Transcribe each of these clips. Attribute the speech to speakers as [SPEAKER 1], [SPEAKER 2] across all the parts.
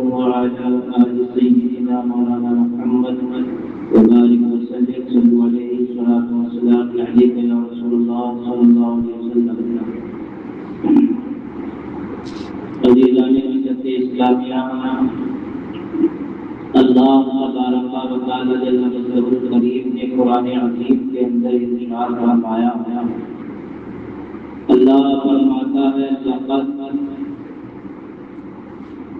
[SPEAKER 1] وعلى آل سيدنا مولانا محمد وبارك وسلم صلوا عليه الصلاة والسلام عليك يا رسول الله صلى الله عليه وسلم. عزیزان ملت اسلامیہ، اللہ تبارک و تعالی جل جلالہ الکریم نے قرآن عظیم کے اندر ارشاد فرمایا ہے، اللہ فرماتا ہے لقد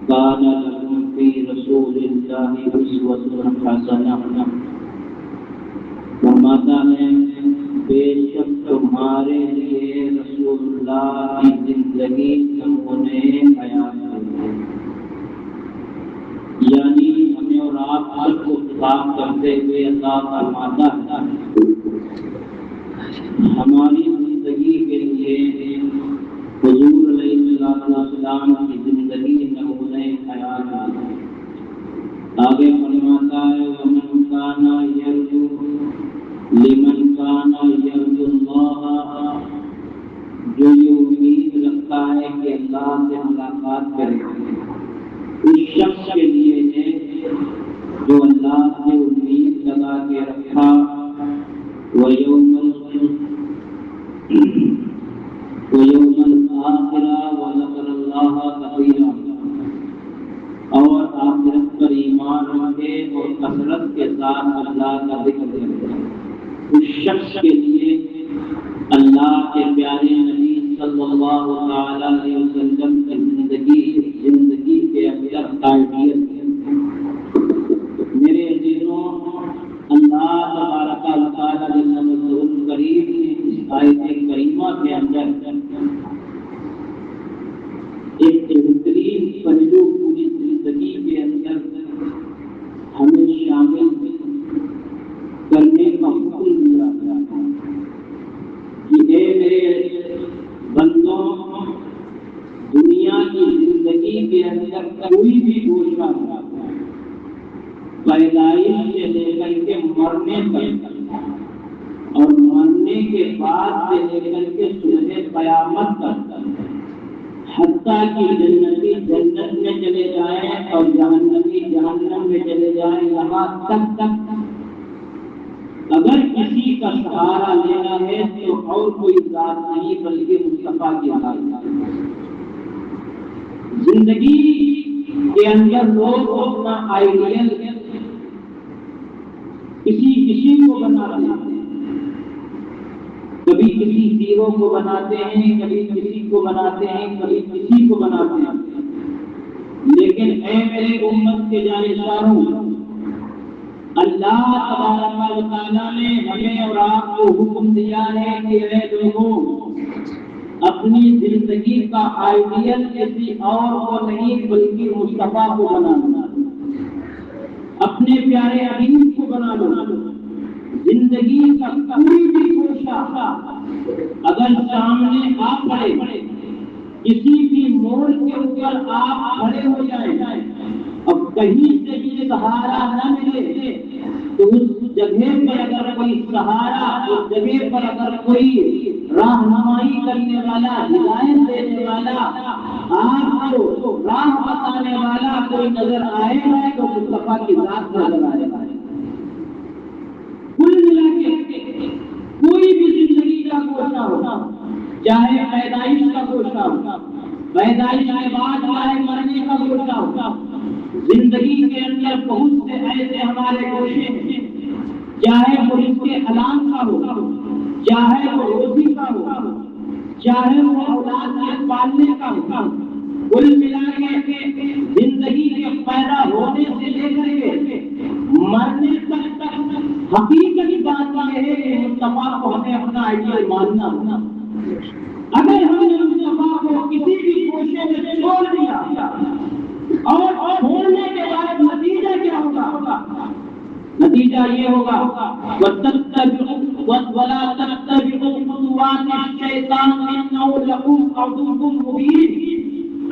[SPEAKER 1] کان لکم فی رسول اللہ اسوۃ حسنہ، فرماتا ہے بے شک تمہارے لیے رسول اللہ کی زندگی نمونے حیات ہے. یعنی ہمیں اور آپ سب کو خطاب کرتے ہوئے اللہ فرماتا ہے ہماری زندگی کے لیے حضور علیہ السلام کی زندگی نمونے حیات ہے. آگے فرماتا ہے ومن کان یرجو لمن کان یرجو اللہ، جو یہ امید رکھتا ہے کہ اللہ سے ملاقات کرے اس شخص کے لیے ہے جو اللہ سے امید لگا کے رکھا. وَيَوْمَ الْآخِرَةِ وَذَكَرَ اللَّهَ كَثِيرًا، اور آخرت پر ایمان رکھے اور کثرت کے ساتھ اللہ کا ذکر کرے. اس شخص کے لیے اللہ کے پیارے نبی صلی اللہ علیہ وسلم کی زندگی کے اندر قائدیت ہے. میرے عزیزوں، اللہ تبارک و تعالی جل جلالہ الکریم نے اس آیت کریمہ کے اندر ایک بہترین پہلو پوری زندگی کے اندر ہمیں شامل کرنے کا حکم دیا گیا کہ اے میرے بندوں، دنیا کی زندگی کے اندر کوئی بھی گوشہ پیدائش سے لے کر کے مرنے تک اور مرنے کے بعد سے لے کر کے صبح قیامت تک، حتیٰ کہ جنتی جنت میں چلے جائیں اور جہنمی جہنم میں چلے جائیں، یہاں تک اگر کسی کا سہارا لینا ہے تو اور کوئی ذات نہیں بلکہ مصطفیٰ کی ذات. زندگی کے اندر لوگ اپنا آئیڈیل کسی کو بناتے ہیں، کبھی کسی ہیرو کو بناتے ہیں، کبھی کسی کو بناتے ہیں، کبھی کسی کو بناتے ہیں. لیکن اے میرے امت کے جانشینوں، اللہ تبارک و تعالیٰ نے ہمیں اور آپ کو حکم دیا ہے کہ اے لوگوں، اپنی زندگی کا آئیڈیل کسی اور کو نہیں بلکہ مصطفیٰ کو بنانا، اپنے پیارے حبیب کو بنا لو. زندگی کا کوئی بھی گوشہ اگر سامنے آ پڑے، کسی بھی موڑ کے اوپر آپ کھڑے ہو جائیں اور کہیں سے بھی سہارا نہ ملے تو اس جگہ پر اگر کوئی سہارا، اس جگہ پر اگر کوئی راہنمائی کرنے والا، ہدایت دینے والا، آپ کو راہ بتانے والا کوئی نظر آئے گا تو مصطفیٰ کی ذات نظر آئے گا. کل ملا کے کوئی بھی زندگی کا گوشہ ہو، چاہے پیدائش کا گوشہ ہو، پیدائش کے بعد چاہے مرنے کا گوشہ ہو، زندگی کے اندر بہت سے ایسے ہمارے گوشے ہیں، چاہے وہ رزق حلال کا ہو، چاہے وہ روزی کا ہو، چاہے وہ اولاد کے پالنے کا ہو. کل ملا کے زندگی کے پیدا ہونے سے لے کر کے مرنے تک حقیقی بات یہ ہے کہ مصطفیٰ کو ہمیں اپنا آئیڈیل ماننا. اگر ہم نے مصطفیٰ کو کسی بھی گوشے میں چھوڑ دیا اور چھوڑنے کے بعد نتیجہ کیا ہوگا؟ نتیجہ یہ ہوگا وَلَا تَتَّبِعُوا خُطُوَاتِ الشَّيْطَانِ إِنَّهُ لَكُمْ عَدُوٌّ مُّبِينٌ.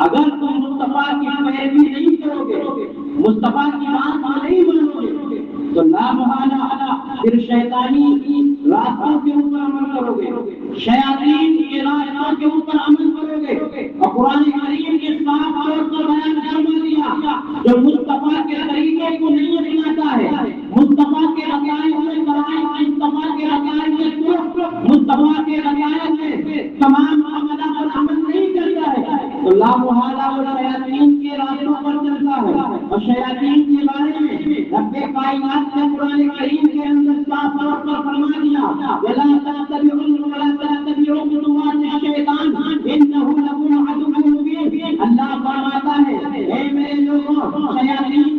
[SPEAKER 1] اگر تم مصطفیٰ کی پیروی نہیں کرو گے، مصطفیٰ کی بات نہیں مانو گے تو لا محالہ پھر شیطانی راستوں کے اوپر عمل کرو گے، شیاطین کے راستوں کے اوپر عمل کرو گے. اور قرآن کریم کے صاف طور پر بیان فرما دیا جو تو لا محالہ وہ شیاطین کے راستوں پر چلتا ہے، اور شیاطین کے بارے میں رب کائنات نے قرآن کریم کے اندر صاف طور پر فرما دیا وَلَا تَتَّبِعُوا وَلَا تَتَّبِعُوا خُطُوَاتِ الشَّيْطَانِ إِنَّهُ لَكُمْ عَدُوٌّ مُّبِينٌ۔ اللہ فرماتا ہے اے میرے لوگوں، شیاطین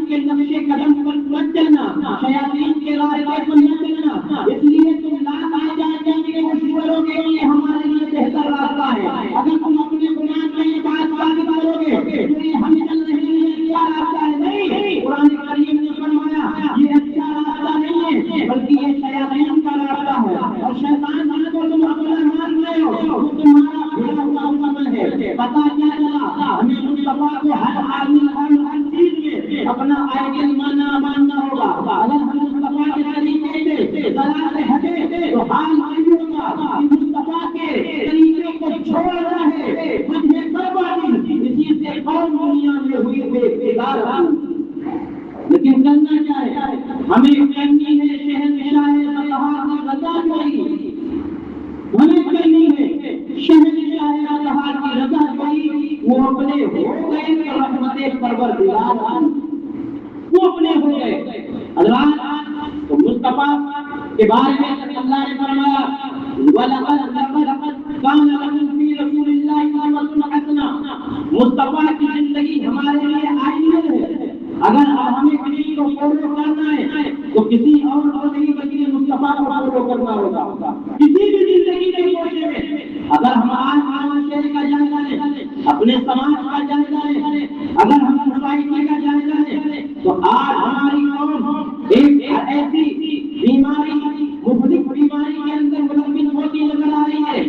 [SPEAKER 1] کے نقش قدم پر مت چلنا، شیاطین کے راستے پر مت چلنا، اس لیے تم لا جان کے کوشش کرو گے یہ ہمارے لیے بہتر راستہ ہے۔ اگر تم اپنے گناہ میں یہ بات ثابت کرو گے تو یہ ہم چل رہے ہیں کیا راستہ ہے، نہیں، قرآن کریم نے فرمایا یہ اچھا راستہ نہیں ہے بلکہ یہ شیاطین کا راستہ ہے، اور شیطان کو تم اپنا مان رہے ہو وہ تمہارا بھیڑا ہوا عمل ہے۔ پتہ کیا چلا، ہمیں مصطفیٰ کو ہر آدمی ہر چیز میں اپنا آئیڈیل ماننا ہوگا۔ اگر ہم مصطفیٰ کے طریقے سے ذرا سے ہٹے تو حال نہیں ہوگا، مصطفیٰ کے طریقے کو چھوڑ رہے مجھے بربادی، اسی سے قوم دنیا میں ہوئی بیدار۔ لیکن کرنا کیا ہے، ہمیں کرنی ہے شہنشاہ بطحا کی رضا جوئی، ہمیں کرنی ہے شہنشاہ بطحا کی رضا جوئی۔ وہ اپنے ہو گئے تو رحمت پروردگار وہ اپنے ہو گئے۔ حضرات تو مصطفیٰ کے بارے میں اللہ نے فرمایا وَلَقَدْ كَانَ لَكُمْ فِي رَسُولِ اللَّهِ أُسْوَةٌ حَسَنَةٌ۔ مصطفیٰ کی زندگی ہمارے لیے آئیڈیل ہے۔ اگر ہمیں کسی کو فالو کرنا ہے تو کسی اور کو نہیں بلکہ مصطفیٰ کو فالو کرنا ہوگا، کسی بھی زندگی کے موضوع میں۔ اگر ہم آج معاشرے کا جائزہ لیں، اپنے سماج کا جائزہ لیں، اگر ہم سوسائٹی کا جائزہ لیں تو آج ہماری قوم ایک ایسی بیماری مختلف بیماری کے اندر ملوث ہوتی نظر آ رہی ہے۔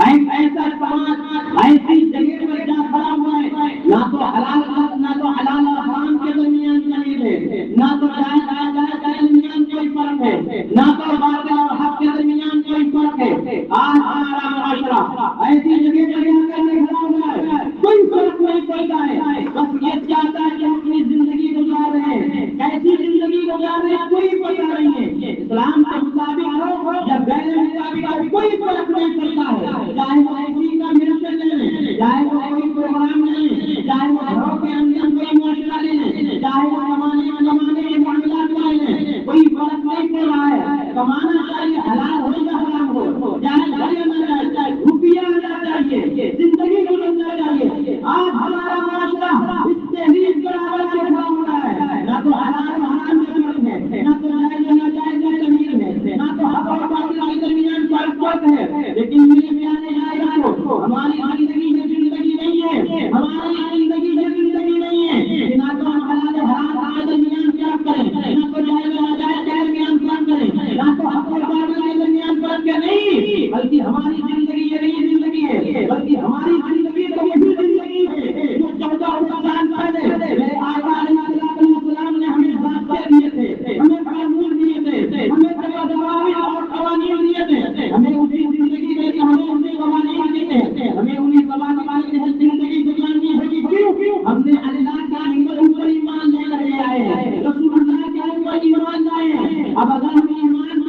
[SPEAKER 1] ایک ایسا سماج ایسی جگہ پر جا کھڑا ہوا ہے، نہ تو حلال اور حرام کے درمیان تمیز ہے، نہ تو جائز کے درمیان کوئی فرق ہے، نہ تو باطل اور حق کے درمیان کوئی فرق ہے۔ آج ہمارا معاشرہ ایسی جگہ پر جا کر کھڑا ہوا ہے، کوئی فرق نہیں پڑتا ہے، بس یہ چاہتا ہے کہ ہم اپنی زندگی گزار رہے ہیں، کیسی زندگی گزار رہے ہیں کوئی پتہ نہیں ہے۔ اسلام کے مطابق ہو یا غیر مطابق ہو کوئی فرق نہیں پڑتا ہے، چاہے وہ ایسی کا منشن لیں، چاہے وہ کوئی پروگرام لیں، چاہے وہ گھروں کے اندر کوئی معاشرہ لیں، چاہے وہ زمانے کے معاملات لیں، کوئی فرق نہیں پڑ رہا ہے۔ کمانا چاہیے، حلال ہو یا حرام ہو، چاہے گھر میں چاہیے روپیہ آنا چاہیے، زندگی گزارنا چاہیے۔ آج ہمارا معاشرہ اس تحریک برابر کے کھڑا ہو رہا ہے، نہ تو حلال و حرام میں فرق ہے، نہ تو جائز و ناجائز میں تمیز ہے، نہ تو حق اور باطل کے درمیان فرق ہے۔ لیکن میرے پیارے بھائیوں، ہماری زندگی میں زندگی نہیں ہے، ہماری زندگی میں زندگی نہیں ہے کہ نہ تو ہم حلال و حرام کے درمیان فرق کریں، نہ تو جائز و ناجائز کے درمیان فرق کریں، نہ تو حق اور باطل کے درمیان فرق کریں، نہیں، بلکہ ہماری زندگی یہ نہیں زندگی ہے، بلکہ ہماری زندگی تو وہی زندگی ہے جو 14 سال پہلے میرے آقا علیہ السلام نے ہمیں ضابطے دیے تھے، ہمیں قانون دیے تھے، ہمیں ضوابط اور قوانین دیے تھے، ہمیں اسی زندگی میں ہمیں اسی قوانین دیے تھے، ہمیں انہیں قوانین کے تحت زندگی گزارنی ہوگی۔ کیوں؟ ہم نے اللہ کا اوپر ایمان لے رہے آئے ہیں، رسول اللہ کے اوپر ایمان لائے ہیں۔ اب اگر ہم ایمان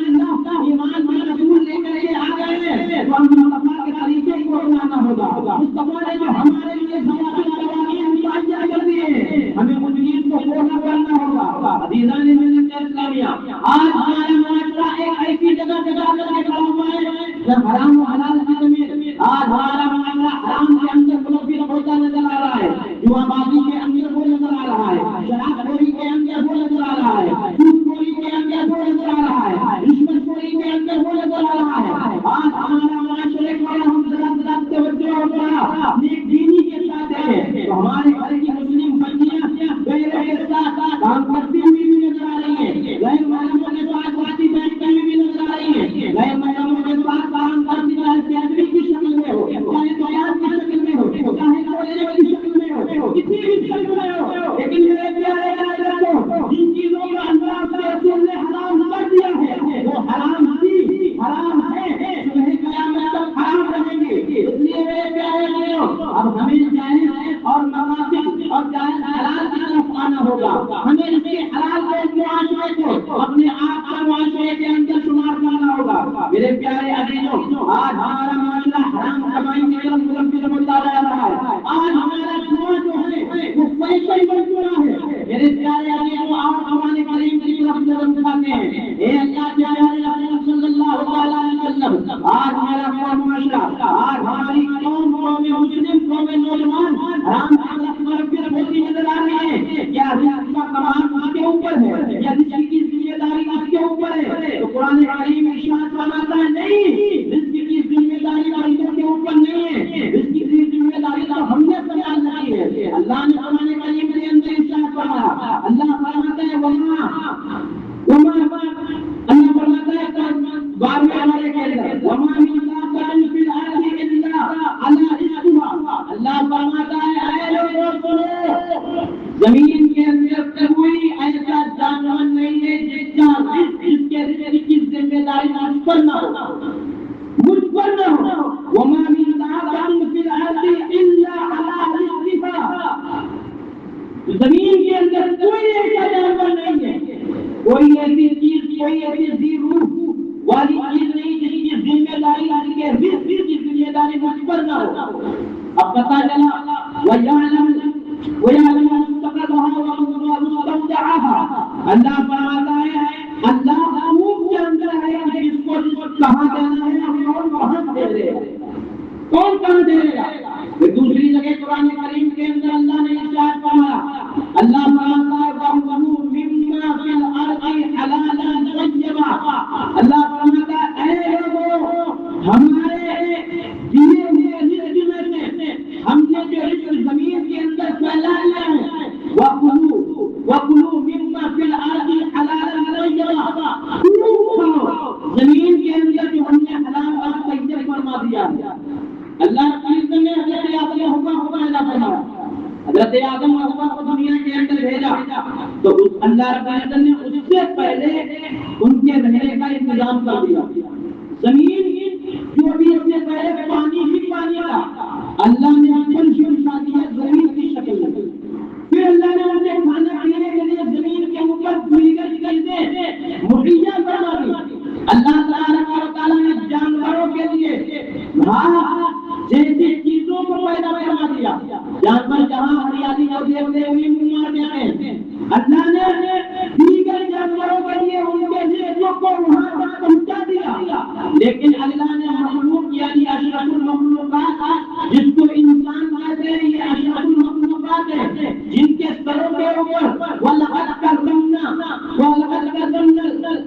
[SPEAKER 1] میں رسول لے کر کے آ گئے ہیں تو ہم مصطفیٰ کے طریقے کو اپنانا ہوگا۔ مصطفیٰ نے جو ہمارے لیے ضوابط اور قوانین متعین کر دیے ہیں، ہمیں ان چیز کو فالو کرنا ہوگا۔ عزیزان ملت اسلامیہ، آج ہمارا معاشرہ ایک ایسی جگہ کر کے کھڑا ہوا ہے جب حرام و حلال کی زمین، آج ہمارا معاشرہ حرام کے اندر ملوث ہوتا نظر آ رہا ہے، جوا بازی کے اندر وہ نظر آ رہا ہے، شراب خوری کے اندر وہ نظر آ رہا ہے، سود خوری کے اندر وہ نظر آ رہا ہے، رشوت خوری کے اندر وہ نظر آ رہا ہے۔ آج ہمارا معاشرے کو ہم ذرا توجہ اور نیک دینی کے ساتھ ہیں تو ہمارے گھر کی مسلم بچیاں غیروں کے ساتھ کام کرتی ہوئی بھی نظر آ رہی ہیں، غیر محرموں کے ساتھ باتیں بیٹھتی ہوئی بھی نظر آ رہی ہیں، غیر محرموں کے ساتھ کام کرتی چاہے سیلری کی شکل میں ہو، چاہے تیار کی شکل میں ہو، چاہے کالج کی شکل میں ہو، کسی بھی شکل میں ہو، لیکن میرے پیارے بھائیوں، جن چیزوں کا اللہ کے رسول نے حرام کر دیا ہے وہ حرام تھی، حرام ہے، تمہیں قیامت تک حرام رہیں گے۔ اس لیے میرے پیارے بھائیوں، اب ہمیں جائز اور مناسب اور جائز حلال کی طرف آنا ہوگا، ہمیں اس کے حلال کے معاشرے کو اپنے آپ کا معاشرے کے اندر شمار کرنا ہوگا۔ میرے پیارے عزیزوں، آج ہمارا معاشرہ حرام کمائی کی طرف ملوث ہوتا جا رہا پر نہ ہو، مجھ پر نہ ہو۔ وما من دابۃ فی الارض الا علی رزقها، زمین کے اندر کوئی ایسا جانور نہیں ہے، کوئی ایسی چیز، کوئی ایسی ذی روح والی چیز نہیں جس کی ذمہ داری، جس کے رزق کی ذمہ داری مجھ پر نہ ہو۔ اب پتہ چلا وَيَعْلَمُ مُسْتَقَرَّهَا وَمُسْتَوْدَعَهَا، اللہ فرماتا ہے اللہ خوب جانتا ہے جس کو کہاں جانا ہے اور کہاں بھیجے گا، کون کہاں بھیجے گا۔ پھر دوسری جگہ قرآن کریم کے اندر اللہ نے ارشاد فرمایا، اللہ فرماتا ہے وَأَنفِقُوا مِمَّا فِي الْأَرْضِ حَلَالًا طَيِّبًا، اللہ فرماتا ہے اے لوگوں ہمارے دیے ہوئے رزق میں سے ہم نے جو رزق زمین کے اندر پھیلا لیا ہے، وَكُلُوا مِمَّا فِي الْأَرْضِ حَلَالًا طَيِّبًا، زمین کے اندر جو ہم نے حلال اور طیب فرما دیا ہے۔ اللہ نے حضرت آدم کو حکم پیدا فرمایا، حضرت آدم و حوا کو دنیا کے اندر بھیجا تو اللہ رب العزت نے اس سے پہلے ان کے رہنے کا انتظام کر دیا۔ زمین جو بھی اس سے پہلے پانی ہی پانی تھا، اللہ نے پھل بچھا دیا زمین کی شکل میں۔ پھر اللہ نے انہیں کھانا پینے کے لیے زمین کے اوپر دیگر چیزیں مہیا کروا دی۔ اللہ تعالیٰ نے جانوروں کے لیے گھاس جیسی چیزوں کو پیدا کروا دیا، جانور جہاں ہریالی کو دیکھتے ہوئے مار جاتے ہیں، اللہ نے دیگر جانوروں کے لیے ان کے رزق کو وہاں تک پہنچا دیا۔ لیکن اللہ نے مخلوق یعنی اشرف المخلوقات جس کو انسان کہتے ہیں، یہ اشرف المخلوقات ہے جن کے سروں کے اوپر وَلَقَدْ كَرَّمْنَا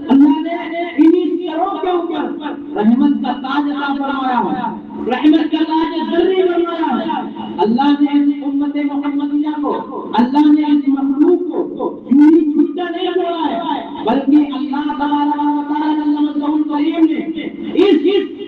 [SPEAKER 1] اللہ نے انہی سروں کے اوپر رحمت کا تاج عطا فرمایا ہے، رحمت کا تاج ذری فرمایا ہے۔ اللہ نے امت محمدیہ کو، اللہ نے اس مخلوق کو یوں ہی چھوٹا نہیں چھوڑا ہے، بلکہ اللہ تبارک و تعالی کریم نے اس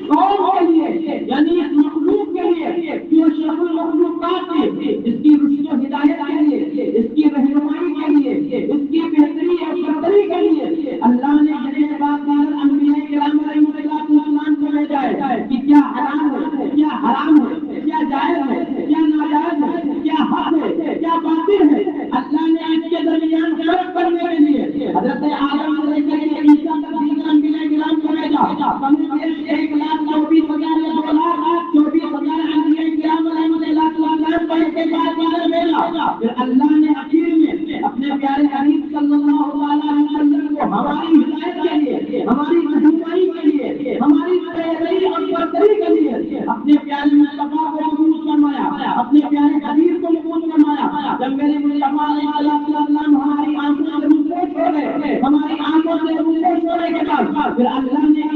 [SPEAKER 1] قوم کے لیے یعنی اس مخلوق کے لیے جو اشرف المخلوقات ہے، اس کی رشد و ہدایت کے لیے، اس کی رہنمائی کے لیے، اس کی بہتری اور برتری کے لیے اللہ نے جنہیں بات انبیاء کرام علیہ السلام کو بھیجا ہے کہ کیا حرام ہے، کیا حرام ہے، کیا جائز ہے، کیا ناجائز ہے، کیا حق ہے، کیا باطل ہے۔ اللہ نے اس کے درمیان فرق کرنے کے لیے حضرت آدم علیہ السلام تک دیگر انبیاء کرام کو بھیجا۔ 1,24,2,24,000 انبیاء کرام علیہ السلام کو اس کے بعد بھیجا۔ پھر اللہ نے آخر میں اپنے پیارے حبیب صلی اللہ علیہ وسلم کو ہماری ہدایت کے لیے، ہماری رہنمائی کے لیے، ہماری بہتری اور برتری کے لیے اپنے پیارے مصطفیٰ کو مبعوث فرمایا، اپنے پیارے حبیب کو مبعوث فرمایا۔ جب میرے مصطفیٰ علیہ السلام ہماری آنکھوں سے روشنی چھوڑے، ہماری آنکھوں سے روشنی چھوڑنے کے بعد پھر اللہ نے اس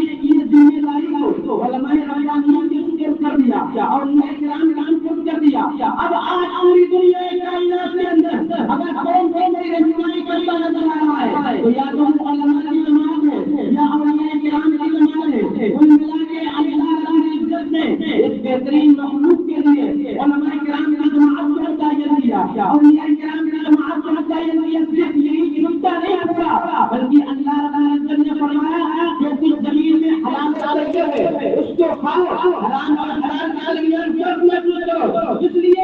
[SPEAKER 1] ذمہ داری کو علماء ربانیوں کے سپرد کر دیا اور علماء کرام کو کر دیا۔ اب آج پوری دنیا کائنات کے اندر اگر قوم کو میری رہنمائی کرتا نظر آ رہا ہے تو یا تو علماء کی جماعت ہے یا اولیاء کرام کی جماعت ہے، کل ملا کے اللہ رب العزت نے اس بہترین مخلوق کے لیے علماء کرام کی جماعت کو متعین کیا، اولیاء کرام کی جماعت کو متعین کیا۔ صرف یہی نکتہ نہیں ہوگا بلکہ اللہ رب العزت نے فرمایا جو کچھ زمین میں حرام ڈالے گئے اس کو کھاؤ، حرام اور حلال ڈالے گئے اس لیے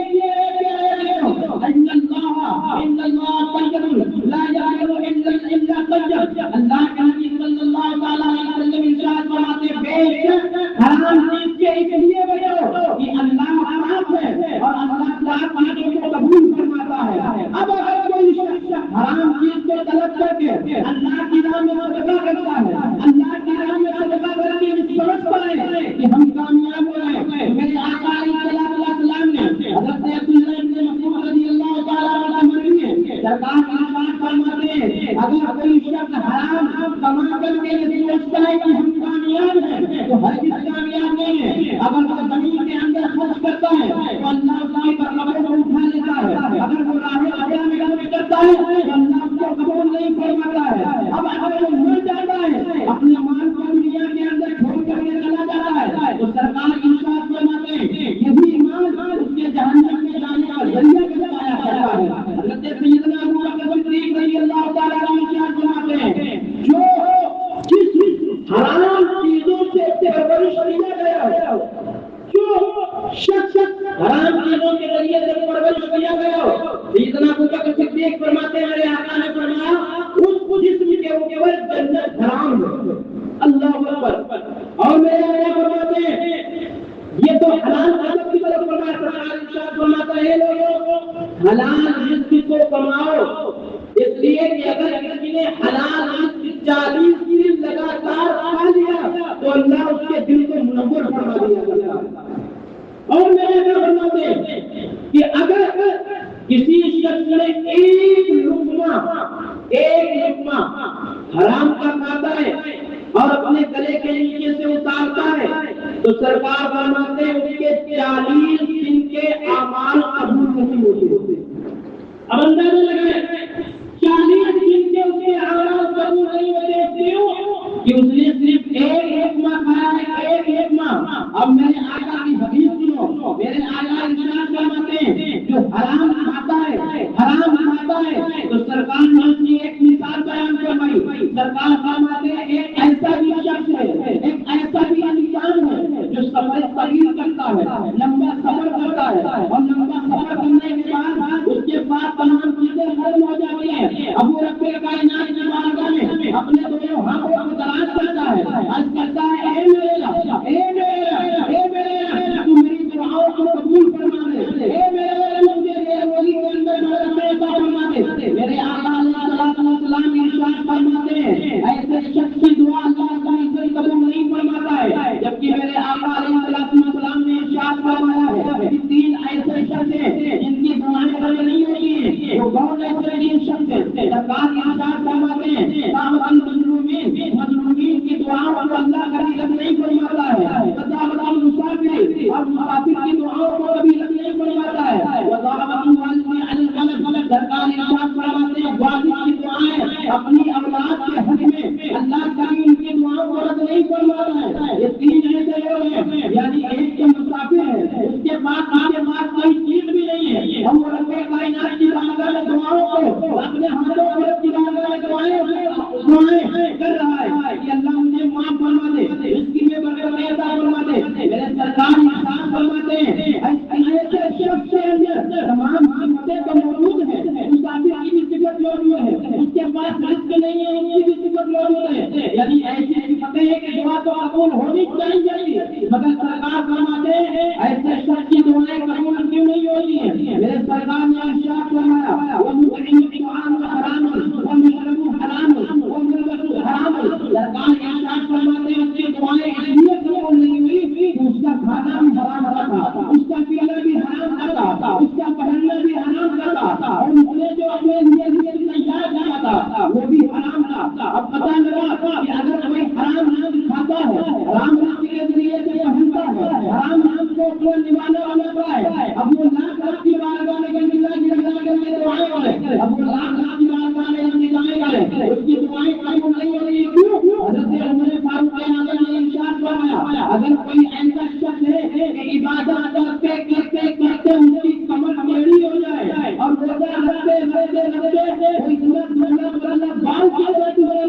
[SPEAKER 1] ان اللہ طیب لا یغفر الا طیب۔ اللہ کے نبی صلی اللہ علیہ وسلم ارشاد فرماتے بے شک حرام چیز کے اس لیے بچو کہ اللہ پاک ہے اور اللہ پاک پاکوں کو قبول فرماتا ہے۔ اب اگر کوئی شخص حرام چیز کو طلب کر کے اللہ کی راہ میں صدقہ کرتا ہے، اللہ کی راہ میں صدقہ کر کے سمجھتا ہے کہ ہم کامیاب ہو رہے ہیں، میرے آقا علیہ السلام نے حضرت عبداللہ بن مسعود رضی اللہ تعالیٰ عنہ مروی سرکار کی بات فرماتے ہیں اگر کوئی شخص حرام کما کر کے سوچتا ہے کہ ہم کامیاب ہیں تو ہرگز کامیاب نہیں ہے۔ اگر وہ زمین کے اندر خرچ کرتا ہے تو اللہ اس کی برکتوں کو اٹھا لیتا ہے، اگر وہ راہ اللہ میں خرچ کرتا ہے تو اللہ اس کو قبول نہیں فرماتا ہے۔ اب اگر وہ مر جاتا ہے اپنے مال کو دنیا کے اندر چھوڑ کر کے چلا جاتا ہے تو سرکار کی بات فرماتے ہیں یہی مال اس کے جہنم میں جانے کا ذریعہ بنایا جاتا ہے۔ حضرت سیدنا ابو بکر صدیق رضی اللہ تعالیٰ عنہ فرماتے ہیں جو جس حرام چیز چیزوں کے ذریعے سے پرورش کیا گیا ہو. سیدنا ابو بکر صدیق فرماتے ہیں میرے آقا نے فرمایا اس جسم کے اوپر جنت حرام ہے. اللہ اکبر. اور میرے آقا فرماتے ہیں یہ تو حلال رزق کی طرف فرماتا ہے لوگوں حلال رزق کو کماؤ. اس لیے کہ اگر کسی نے حلال رزق 40 دن لگاتار کھا لیا تو اللہ اس کے دل کو منور فرما دیا جاتا ہے. اور میرے آقا فرماتے ہیں کہ اگر کسی شخص نے ایک لقمہ حرام کا کھاتا ہے اور اپنے گلے کے نیچے سے اتارتا ہے تو سرکار فرماتے ہیں اس کے 40 دن کے اعمال قبول نہیں ہوتے. اب اندازہ لگائیں 40 دن کے اس کے اعمال قبول نہیں ہوتے. کیوں؟ کہ اس نے صرف ایک لقمہ کھایا ہے, ایک لقمہ. اب میرے آقا کی حدیث سنو. میرے آقا ارشاد فرماتے ہیں جو حرام کھاتا ہے تو سرکار نے اس کی ایک مثال بیان فرمائی. سرکار فرماتے ہیں ایک ایسا بھی شخص ہے, ایک ایسا بھی انسان ہے جو سفر طویل کرتا ہے, لمبا سفر کرتا ہے اور لمبا سفر کرنے کے بعد اس کے بعد تمام چیزیں ختم ہو جاتی ہیں. ابو رب کائنات کی بارگاہ میں اپنے دونوں ہاتھوں کو تلاش کرتا ہے, عرض کرتا ہے اے میرے رب, اے میرے رب تو میری دعاؤں کو قبول فرما دے, اے میرے رب مجھے روزی کے اندر مدد فرما دے. میرے آقا علیہ السلام ارشاد فرماتے ہیں ایسے شخص کی دعا اللہ تعالی قبول نہیں فرماتا ہے. جبکہ میرے آقا علیہ السلام نے ارشاد فرمایا ہے کہ 3 ایسے شخص ہیں جن کی دعائیں قبول نہیں ہوتی ہیں. وہ کون ایسے شخص ہیں؟ سرکار ارشاد فرماتے ہیں مظلومین کی دعاؤں کو اللہ کبھی رد نہیں فرماتا ہے. اور مسافر کی دعاؤں کو کبھی رد نہیں فرماتا ہے. سرکار ارشاد فرماتے ہیں واجب کی دعائیں اپنی اولاد کے حق میں اللہ کبھی ان کی دعاؤں کو رد نہیں فرماتا ہے. یہ 3 ایسے لوگ ہیں, یعنی ایک کے مسافر ہے, اس کے بعد کوئی چیز بھی نہیں ہے. ہم رب کائنات کی بارگاہ میں دعاؤں کو اپنے ہاتھوں کو رب کی بارگاہ میں دعائیں کر رہا ہے کہ اللہ مجھے معاف فرما دے, اس کی میں برکت عطا فرما دے. میرے سرکار ارشاد فرماتے ہیں ایسے شخص کے اندر تمام صفتیں تو موجود ہیں. مسافر کی بھی صفت موجود ہے, اس کے پاس رزق نہیں ہے, اس کی بھی صفت موجود ہے. یعنی ایسی صفتیں ہیں کہ دعا تو قبول ہونی چاہیے, مگر سرکار فرماتے ہیں ایسے شخص کی دعائیں قبول کیوں نہیں ہوتی ہیں. میرے سرکار نے ارشاد فرمایا وَمُطْعِمُ الطَّعَامُ حَرَامٌ وَمَشْرَبُهُ حَرَامٌ وَمَلْبَسُهُ حَرَامٌ. سرکار ارشاد فرماتے ہیں اس کی دعائیں اس لیے قبول نہیں ہوئی کہ اس کا کھانا بھی حرام تھا, اس کا پینا بھی حرام تھا, اس کا پہننا بھی حرام تھا, اور اس نے جو اپنے لیے تیار کیا تھا وہ بھی حرام تھا. اب پتہ لگا کہ اگر کوئی حرام کھاتا ہے, حرام کے ذریعے سے پہنتا ہے, حرام کو اپنا نبھانے والا ہے, اب وہ لاکھ کی بارگاہ میں دعائیں کرے, اب وہ لاکھ کی بارگاہ میں دعائیں کرے, اس کی دعائیں قبول نہیں ہو رہی. کیوں؟ حضرت عمر فاروق اعظم نے ارشاد فرمایا اگر کوئی ایسا شخص ہے کہ عبادت کرتے ان کی کمر ٹیڑھی ہو جائے اور روزہ رکھتے کوئی سورت بال کی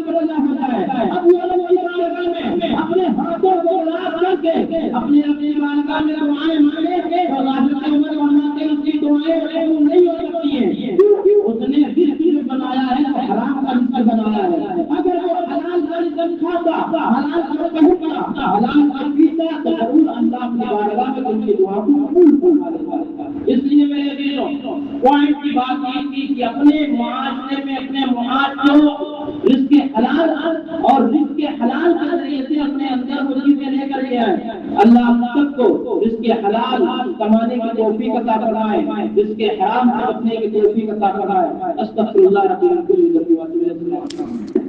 [SPEAKER 1] بدلا ہو جائے, اب وہ لوگ کی بارگاہ میں اپنے ہاتھوں کو لاکھ کر کے اپنے بارگاہ میں دعائیں مانگے تو حضرت عمر فرماتے ہیں اس کی دعائیں قبول نہیں ہو سکتی ہیں. اس نے رزق بنایا ہے تو حرام کا رزق بنایا ہے. اگر وہ حلال رزق کھاتا, حلال پہنتا, حلال پیتا تو ضرور اللہ کی بارگاہ میں ان کی دعا کو قبول فرما لیتا. اس لیے میرے دلوں پوائنٹ کی بات یہ تھی کہ اپنے معاشرے میں اپنے معاشرے کو رزق حلال اور رزق حلال کے ذریعے سے اپنے اندر وہ چیزیں لے کر کے آئے. اللہ ہم سب کو رزق حلال کمانے کی توفیق عطا فرمائے, رزق حرام سے بچنے کی توفیق عطا فرمائے. استغفر اللہ رب العالمین.